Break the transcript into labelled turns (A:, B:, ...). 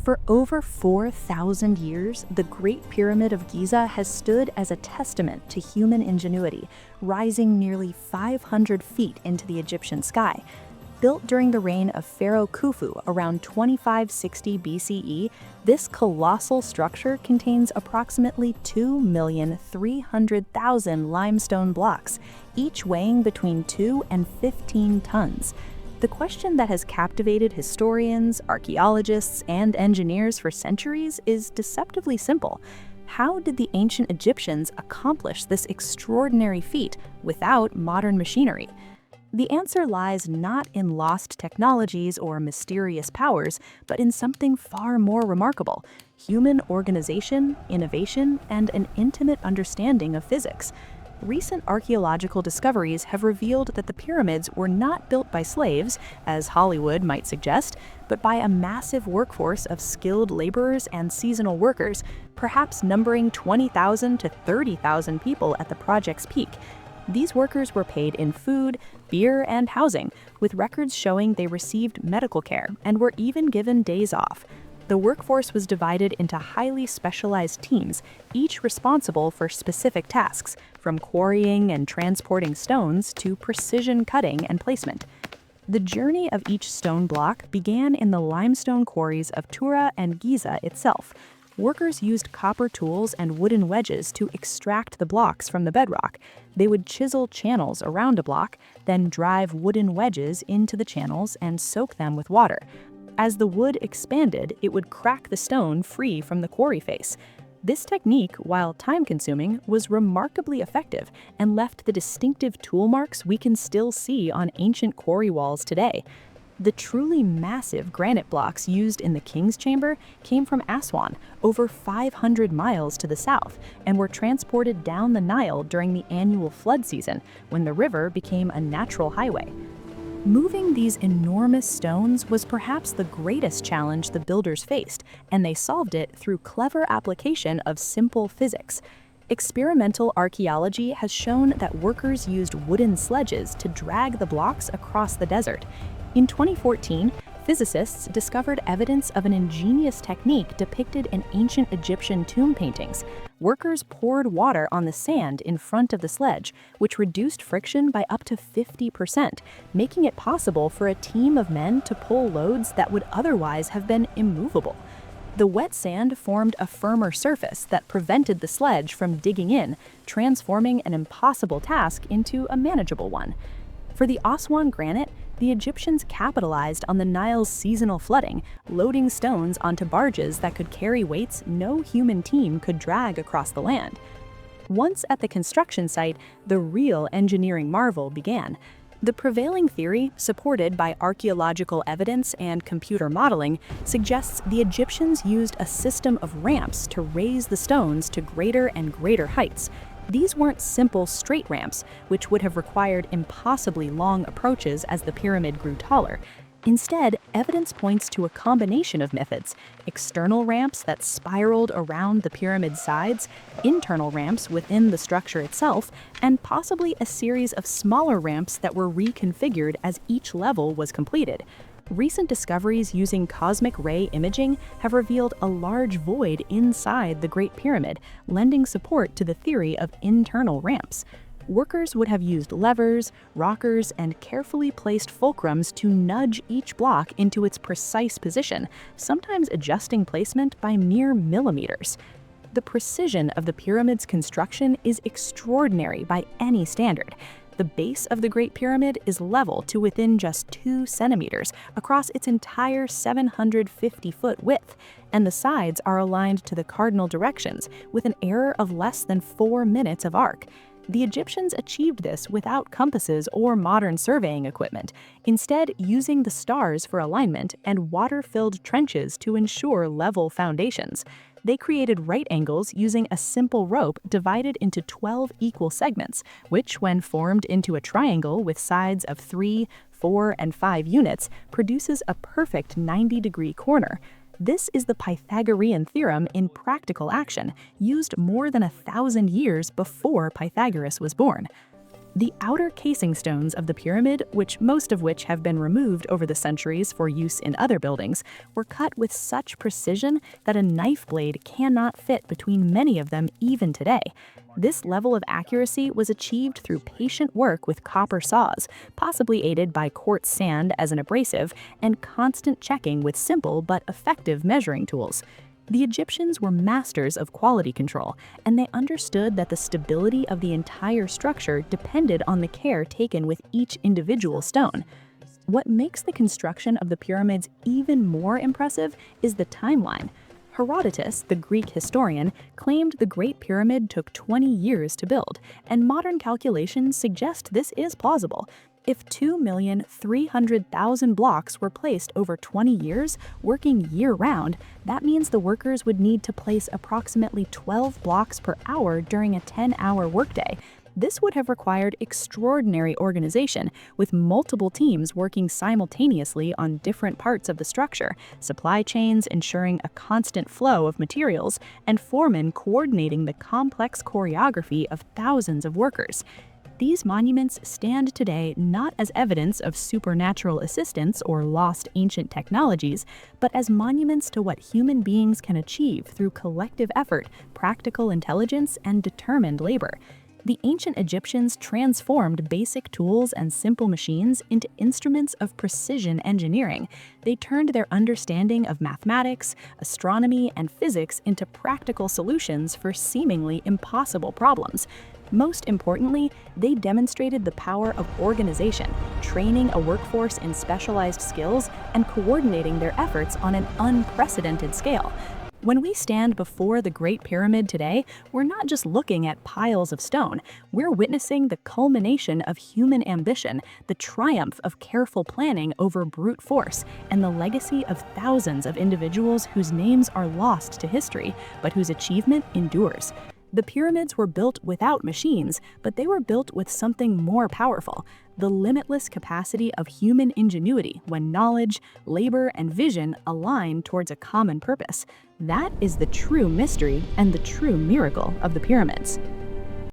A: For over 4,000 years, the Great Pyramid of Giza has stood as a testament to human ingenuity, rising nearly 500 feet into the Egyptian sky. Built during the reign of Pharaoh Khufu around 2560 BCE, this colossal structure contains approximately 2,300,000 limestone blocks, each weighing between 2 and 15 tons. The question that has captivated historians, archaeologists, and engineers for centuries is deceptively simple. How did the ancient Egyptians accomplish this extraordinary feat without modern machinery? The answer lies not in lost technologies or mysterious powers, but in something far more remarkable: human organization, innovation, and an intimate understanding of physics. Recent archaeological discoveries have revealed that the pyramids were not built by slaves, as Hollywood might suggest, but by a massive workforce of skilled laborers and seasonal workers, perhaps numbering 20,000 to 30,000 people at the project's peak. These workers were paid in food, beer, and housing, with records showing they received medical care and were even given days off. The workforce was divided into highly specialized teams, each responsible for specific tasks, from quarrying and transporting stones to precision cutting and placement. The journey of each stone block began in the limestone quarries of Tura and Giza itself. Workers used copper tools and wooden wedges to extract the blocks from the bedrock. They would chisel channels around a block, then drive wooden wedges into the channels and soak them with water. As the wood expanded, it would crack the stone free from the quarry face. This technique, while time-consuming, was remarkably effective and left the distinctive tool marks we can still see on ancient quarry walls today. The truly massive granite blocks used in the King's Chamber came from Aswan, over 500 miles to the south, and were transported down the Nile during the annual flood season, when the river became a natural highway. Moving these enormous stones was perhaps the greatest challenge the builders faced, and they solved it through clever application of simple physics. Experimental archaeology has shown that workers used wooden sledges to drag the blocks across the desert. In 2014, physicists discovered evidence of an ingenious technique depicted in ancient Egyptian tomb paintings. Workers poured water on the sand in front of the sledge, which reduced friction by up to 50%, making it possible for a team of men to pull loads that would otherwise have been immovable. The wet sand formed a firmer surface that prevented the sledge from digging in, transforming an impossible task into a manageable one. For the Aswan granite, the Egyptians capitalized on the Nile's seasonal flooding, loading stones onto barges that could carry weights no human team could drag across the land. Once at the construction site, the real engineering marvel began. The prevailing theory, supported by archaeological evidence and computer modeling, suggests the Egyptians used a system of ramps to raise the stones to greater and greater heights. These weren't simple straight ramps, which would have required impossibly long approaches as the pyramid grew taller. Instead, evidence points to a combination of methods: external ramps that spiraled around the pyramid's sides, internal ramps within the structure itself, and possibly a series of smaller ramps that were reconfigured as each level was completed. Recent discoveries using cosmic ray imaging have revealed a large void inside the Great Pyramid, lending support to the theory of internal ramps. Workers would have used levers, rockers, and carefully placed fulcrums to nudge each block into its precise position, sometimes adjusting placement by mere millimeters. The precision of the pyramid's construction is extraordinary by any standard. The base of the Great Pyramid is level to within just 2 centimeters across its entire 750-foot width, and the sides are aligned to the cardinal directions with an error of less than 4 minutes of arc. The Egyptians achieved this without compasses or modern surveying equipment, instead using the stars for alignment and water-filled trenches to ensure level foundations. They created right angles using a simple rope divided into 12 equal segments, which, when formed into a triangle with sides of 3, 4, and 5 units, produces a perfect 90-degree corner. This is the Pythagorean theorem in practical action, used more than 1,000 years before Pythagoras was born. The outer casing stones of the pyramid, most of which have been removed over the centuries for use in other buildings, were cut with such precision that a knife blade cannot fit between many of them even today. This level of accuracy was achieved through patient work with copper saws, possibly aided by quartz sand as an abrasive, and constant checking with simple but effective measuring tools. The Egyptians were masters of quality control, and they understood that the stability of the entire structure depended on the care taken with each individual stone. What makes the construction of the pyramids even more impressive is the timeline. Herodotus, the Greek historian, claimed the Great Pyramid took 20 years to build, and modern calculations suggest this is plausible. If 2,300,000 blocks were placed over 20 years, working year-round, that means the workers would need to place approximately 12 blocks per hour during a 10-hour workday. This would have required extraordinary organization, with multiple teams working simultaneously on different parts of the structure, supply chains ensuring a constant flow of materials, and foremen coordinating the complex choreography of thousands of workers. These monuments stand today not as evidence of supernatural assistance or lost ancient technologies, but as monuments to what human beings can achieve through collective effort, practical intelligence, and determined labor. The ancient Egyptians transformed basic tools and simple machines into instruments of precision engineering. They turned their understanding of mathematics, astronomy, and physics into practical solutions for seemingly impossible problems. Most importantly, they demonstrated the power of organization, training a workforce in specialized skills, and coordinating their efforts on an unprecedented scale. When we stand before the Great Pyramid today, we're not just looking at piles of stone. We're witnessing the culmination of human ambition, the triumph of careful planning over brute force, and the legacy of thousands of individuals whose names are lost to history, but whose achievement endures. The pyramids were built without machines, but they were built with something more powerful: the limitless capacity of human ingenuity when knowledge, labor, and vision align towards a common purpose. That is the true mystery and the true miracle of the pyramids.